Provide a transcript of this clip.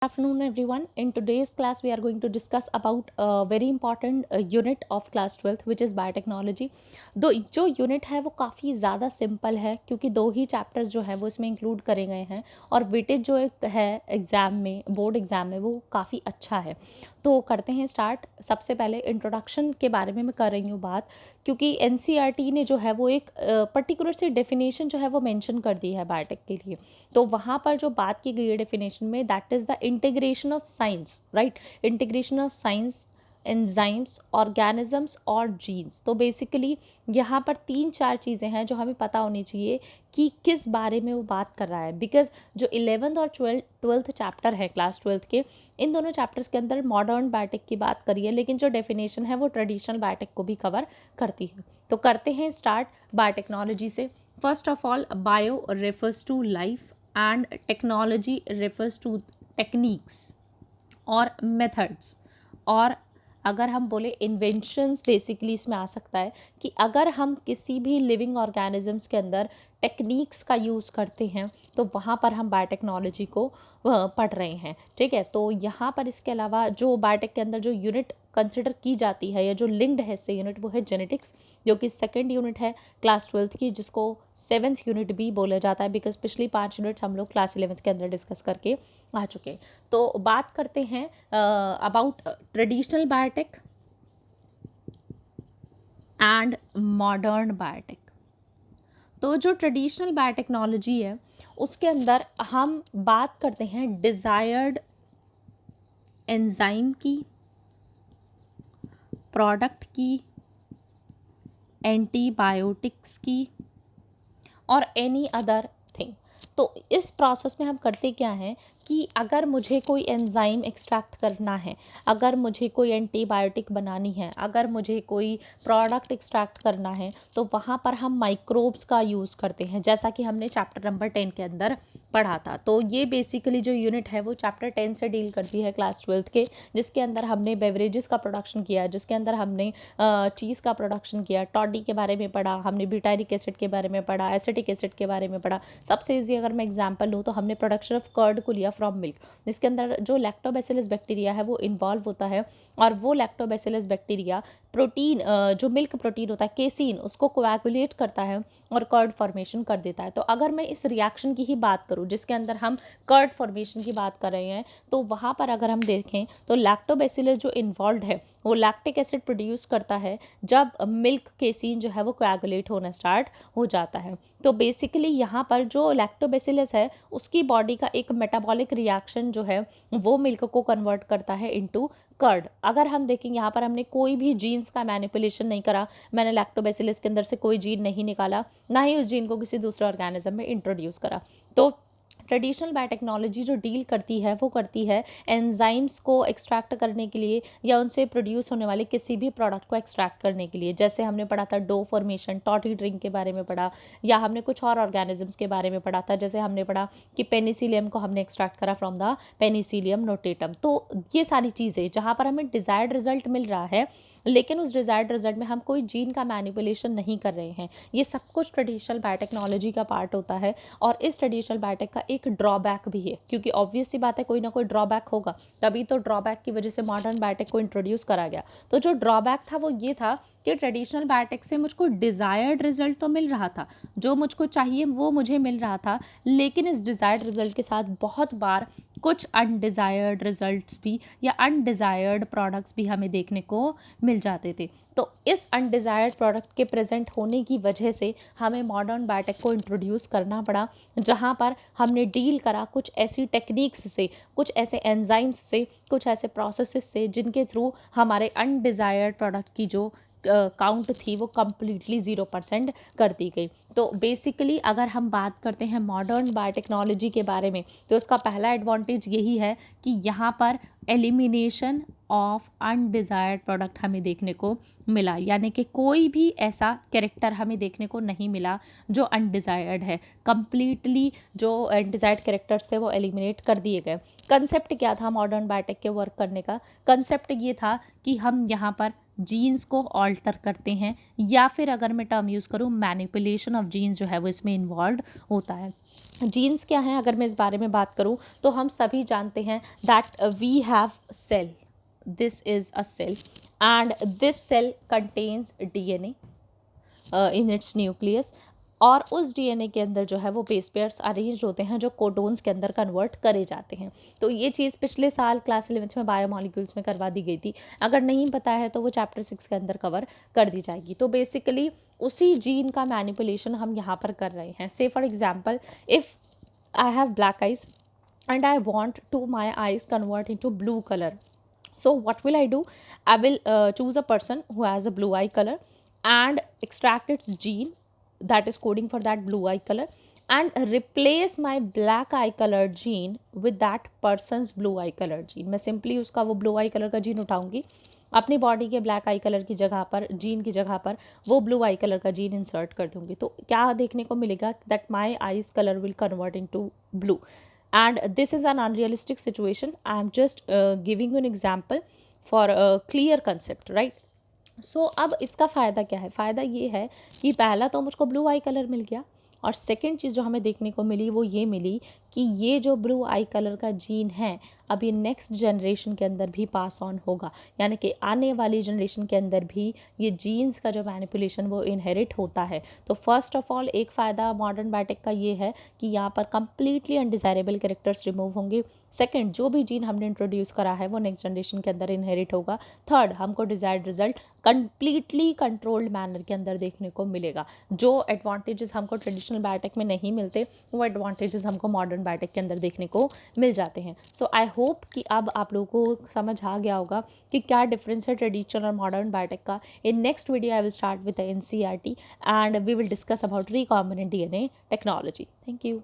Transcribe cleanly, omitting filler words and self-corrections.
Afternoon everyone. In today's class we are going to discuss about a very important unit of class 12th which is biotechnology. दो जो unit है वो काफ़ी ज़्यादा simple है क्योंकि दो ही चैप्टर्स जो हैं वो इसमें इंक्लूड करे गए हैं और वेटेज जो एक है एग्ज़ाम में बोर्ड एग्ज़ाम में वो काफ़ी अच्छा है। तो करते हैं स्टार्ट। सबसे पहले इंट्रोडक्शन के बारे में मैं कर रही हूँ बात, क्योंकि एनसीईआरटी ने जो है वो एक पर्टिकुलर सी डेफिनेशन जो है वो मेंशन कर दी है बायोटेक के लिए। तो वहाँ पर जो बात की गई है डेफिनेशन में, that is the integration of science, right, integration of science, enzymes, organisms और जीन्स। तो बेसिकली यहाँ पर 3-4 चीज़ें हैं जो हमें पता होनी चाहिए कि किस बारे में वो बात कर रहा है, बिकॉज जो 11th और 12th चैप्टर है क्लास 12th के, इन दोनों चैप्टर्स के अंदर मॉडर्न बायोटेक की बात करी है, लेकिन जो डेफिनेशन है वो ट्रेडिशनल बायोटेक को भी कवर करती है। तो करते हैं स्टार्ट बायोटेक्नोलॉजी से। First of all, bio refers to life and technology refers to techniques और मेथड्स, और अगर हम बोले इन्वेंशंस बेसिकली इसमें आ सकता है कि अगर हम किसी भी लिविंग ऑर्गेनिजम्स के अंदर टेक्निक्स का यूज़ करते हैं तो वहाँ पर हम बायोटेक्नोलॉजी को पढ़ रहे हैं। ठीक है, तो यहाँ पर इसके अलावा जो बायोटेक के अंदर जो यूनिट कंसिडर की जाती है या जो लिंक्ड है इससे यूनिट, वो है जेनेटिक्स, जो कि सेकेंड यूनिट है क्लास 12th की, जिसको 7th यूनिट भी बोला जाता है, बिकॉज पिछली 5 यूनिट्स हम लोग क्लास 11th के अंदर डिस्कस करके आ चुके हैं। तो बात करते हैं about traditional biotech and modern biotech. तो जो ट्रेडिशनल बायोटेक्नोलॉजी है उसके अंदर हम बात करते हैं डिज़ायर्ड एंजाइम की, प्रोडक्ट की, एंटीबायोटिक्स की और एनी अदर थिंग। तो इस प्रोसेस में हम करते क्या हैं कि अगर मुझे कोई एंजाइम एक्सट्रैक्ट करना है, अगर मुझे कोई एंटीबायोटिक बनानी है, अगर मुझे कोई प्रोडक्ट एक्सट्रैक्ट करना है, तो वहाँ पर हम माइक्रोब्स का यूज़ करते हैं, जैसा कि हमने चैप्टर नंबर 10 के अंदर पढ़ा था। तो ये बेसिकली जो यूनिट है वो चैप्टर 10 से डील करती है क्लास 12th के, जिसके अंदर हमने बेवरेजेस का प्रोडक्शन किया, जिसके अंदर हमने चीज़ का प्रोडक्शन किया, टॉडी के बारे में पढ़ा, हमने ब्यूटारिक एसिड के बारे में पढ़ा, एसिटिक एसिड के बारे में पढ़ा। सबसे ईजी अगर मैं एग्जाम्पल लूँ तो हमने प्रोडक्शन ऑफ कर्ड को लिया फ्रॉम मिल्क, जिसके अंदर जो लैक्टोबैसिलस बैक्टीरिया है वो इन्वॉल्व होता है, और वो लैक्टोबैसिलस बैक्टीरिया प्रोटीन, जो मिल्क प्रोटीन होता है केसीन, उसको कोएगुलेट करता है और कर्ड फॉर्मेशन कर देता है। तो अगर मैं इस रिएक्शन की ही बात करूँ जिसके अंदर हम कर्ड फॉर्मेशन की बात कर रहे हैं, तो वहाँ पर अगर हम देखें तो लैक्टोबैसिलस जो इन्वॉल्व है वो लैक्टिक एसिड प्रोड्यूस करता है जब मिल्क केसीन जो है वो कोएगुलेट होना स्टार्ट हो जाता है। तो बेसिकली यहाँ पर जो लैक्टोबैसिलस है उसकी बॉडी का एक मेटाबॉलिक रिएक्शन जो है वो मिल्क को कन्वर्ट करता है इनटू कर्ड। अगर हम देखें यहाँ पर हमने कोई भी जीन्स का मैनिपुलेशन नहीं करा, मैंने लैक्टोबैसिलस के अंदर से कोई जीन नहीं निकाला, ना ही उस जीन को किसी दूसरे ऑर्गेनिज्म में इंट्रोड्यूस करा। तो ट्रेडिशनल बायोटेक्नोलॉजी जो डील करती है वो करती है एंजाइम्स को एक्सट्रैक्ट करने के लिए या उनसे प्रोड्यूस होने वाले किसी भी प्रोडक्ट को एक्सट्रैक्ट करने के लिए। जैसे हमने पढ़ा था डो फॉर्मेशन, टॉटी ड्रिंक के बारे में पढ़ा, या हमने कुछ और ऑर्गेनिजम्स के बारे में पढ़ा था, जैसे हमने पढ़ा कि पेनिसिलियम को हमने एक्सट्रैक्ट करा फ्रॉम द पेनिसिलियम नोटेटम। तो ये सारी चीज़ें जहाँ पर हमें डिज़ायर्ड रिजल्ट मिल रहा है, लेकिन उस डिज़ायर्ड रिजल्ट में हम कोई जीन का मैनिपुलेशन नहीं कर रहे हैं, ये सब कुछ ट्रेडिशनल बायोटेक्नोलॉजी का पार्ट होता है। और इस ट्रेडिशनल बायोटेक का एक ड्रॉबैक भी है, क्योंकि ऑब्वियस सी बात है कोई ना कोई ड्रॉबैक होगा, तभी तो ड्रॉबैक की वजह से मॉडर्न बायोटेक को इंट्रोड्यूस करा गया। तो जो ड्रॉबैक था वो ये था कि ट्रेडिशनल बायोटेक से मुझको डिज़ायर्ड रिजल्ट तो मिल रहा था, जो मुझको चाहिए वो मुझे मिल रहा था, लेकिन इस डिज़ायर्ड रिजल्ट के साथ बहुत बार कुछ अनडिज़ायर्ड रिजल्ट्स भी या अनडिज़ायर्ड प्रोडक्ट्स भी हमें देखने को मिल जाते थे। तो इस अनडिज़ायर्ड प्रोडक्ट के प्रेजेंट होने की वजह से हमें मॉडर्न बायोटेक को इंट्रोड्यूस करना पड़ा, जहाँ पर हमने डील करा कुछ ऐसी टेक्निक्स से, कुछ ऐसे एंजाइम्स से, कुछ ऐसे प्रोसेसेस से जिनके थ्रू हमारे अनडिज़ायर्ड प्रोडक्ट की जो काउंट थी वो कम्प्लीटली 0% कर दी गई। तो बेसिकली अगर हम बात करते हैं मॉडर्न बायोटेक्नोलॉजी के बारे में, तो उसका पहला एडवांटेज यही है कि यहाँ पर एलिमिनेशन ऑफ अनडिज़ायर्ड प्रोडक्ट हमें देखने को मिला, यानी कि कोई भी ऐसा कैरेक्टर हमें देखने को नहीं मिला जो अनडिज़ायर्ड है। कंप्लीटली जो अनडिज़ायर्ड कैरेक्टर्स थे वो एलिमिनेट कर दिए गए। कंसेप्ट क्या था मॉडर्न बायोटेक के वर्क करने का? कंसेप्ट ये था कि हम यहाँ पर जीन्स को ऑल्टर करते हैं, या फिर अगर मैं टर्म यूज़ करूँ मैनिपुलेशन ऑफ जीन्स जो है वो इसमें इन्वॉल्व होता है। जीन्स क्या है, अगर मैं इस बारे में बात करूँ तो हम सभी जानते हैं that we have cell, this is a cell and this cell contains DNA in its nucleus, और उस डीएनए के अंदर जो है वो बेस पेयर्स अरेंज होते हैं जो कोडोन्स के अंदर कन्वर्ट करे जाते हैं। तो ये चीज़ पिछले साल क्लास 11th में बायोमॉलिक्यूल्स में करवा दी गई थी, अगर नहीं पता है तो वो चैप्टर 6 के अंदर कवर कर दी जाएगी। तो बेसिकली उसी जीन का मैनिपुलेशन हम यहाँ पर कर रहे हैं। से for example, if I have black eyes and I want to my eyes convert into blue color. So what will I do? I will choose a person who has a blue eye color and extract its gene that is coding for that blue eye color and replace my black eye color gene with that person's blue eye color gene. मैं simply उसका वो blue eye color का gene उठाऊंगी, अपनी body के black आई colour की जगह पर, gene की जगह पर वो ब्लू आई कलर का जीन इंसर्ट कर दूंगी। तो क्या देखने को मिलेगा? That my eyes colour will convert into blue, and this is an unrealistic situation. I am just giving you an example for a clear concept, right? So अब इसका फ़ायदा क्या है? फ़ायदा ये है कि पहला तो मुझको ब्लू आई कलर मिल गया, और सेकंड चीज़ जो हमें देखने को मिली वो ये मिली कि ये जो ब्लू आई कलर का जीन है अब ये नेक्स्ट जनरेशन के अंदर भी पास ऑन होगा, यानी कि आने वाली जनरेशन के अंदर भी ये जीन्स का जो मैनिपुलेशन वो इनहेरिट होता है। तो फर्स्ट ऑफ ऑल एक फ़ायदा मॉडर्न बायोटेक का ये है कि यहाँ पर कंप्लीटली अनडिज़ायरेबल कैरेक्टर्स रिमूव होंगे। सेकंड, जो भी जीन हमने इंट्रोड्यूस करा है वो नेक्स्ट जनरेशन के अंदर इनहेरिट होगा। थर्ड, हमको desired result completely controlled manner के अंदर देखने को मिलेगा। जो एडवांटेजेस हमको ट्रेडिशनल बायोटेक में नहीं मिलते वो एडवांटेजेस हमको मॉडर्न बायोटेक के अंदर देखने को मिल जाते हैं। सो आई होप कि अब आप लोगों को समझ आ गया होगा कि क्या डिफरेंस है ट्रेडिशनल और मॉडर्न बायोटेक का। In next video I will start with the NCERT and we will discuss about recombinant DNA technology. Thank you.